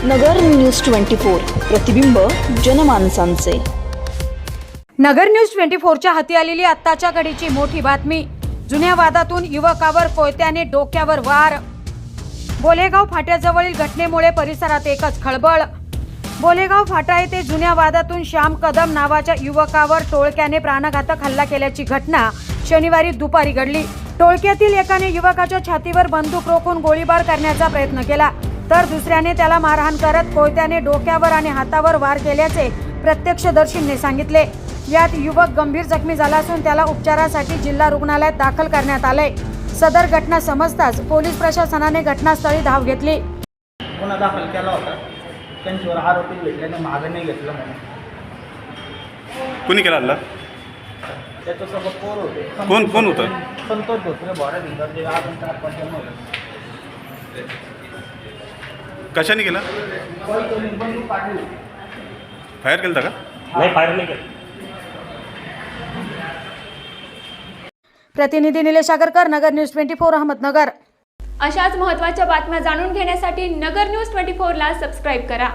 नगर news 24 प्रतिबिंब जनमानसांचे। नगर news 24च्या हाती आलेली आत्ताच्या घडीची मोठी बातमी। जुन्या वादातून युवकावर कोयत्याने डोक्यावर वार। बोलेगाव फाट्याजवळील घटनेमुळे परिसरात एकच खळबळ। बोलेगाव फाटा येथे जुन्या वादातून श्याम कदम नावाच्या युवकावर टोळक्याने प्राणघातक हल्ला केल्याची घटना शनिवारी दुपारी घडली। टोळक्यातील एकाने युवकाच्या छातीवर बंदूक रोखून गोळीबार करण्याचा प्रयत्न केला, तर दुसऱ्याने त्याला मारहाण करत कोयत्याने डोक्यावर आणि हातावर वार केल्याचे प्रत्यक्षदर्शींनी सांगितले। यात युवक गंभीर जखमी झाला असून त्याला उपचारासाठी जिल्हा रुग्णालयात दाखल करण्यात आले। सदर घटना समजताच पोलीस प्रशासनाने घटनास्थळी धाव घेतली। गुन्हा दाखल केला होता, त्यांच्यावर आरोपी भेटल्याने मागे नाही घेतलं म्हणून। कोणी केला हल्ला? त्याच्यासोबत पोर होते। कोण होतं? संतोष धोत्रे भोरा भिंगरचे अजून 4-5 जण होते। कशाने केला? कोणी बंदूक काढली। फायर केलं का? नाही, फायर नाही केलं। प्रतिनिधी निलेश आगरकर, नगर न्यूज 24, अहमदनगर। अशाच महत्त्वाच्या बातम्या जाणून घेण्यासाठी नगर न्यूज 24 ला सबस्क्राइब करा।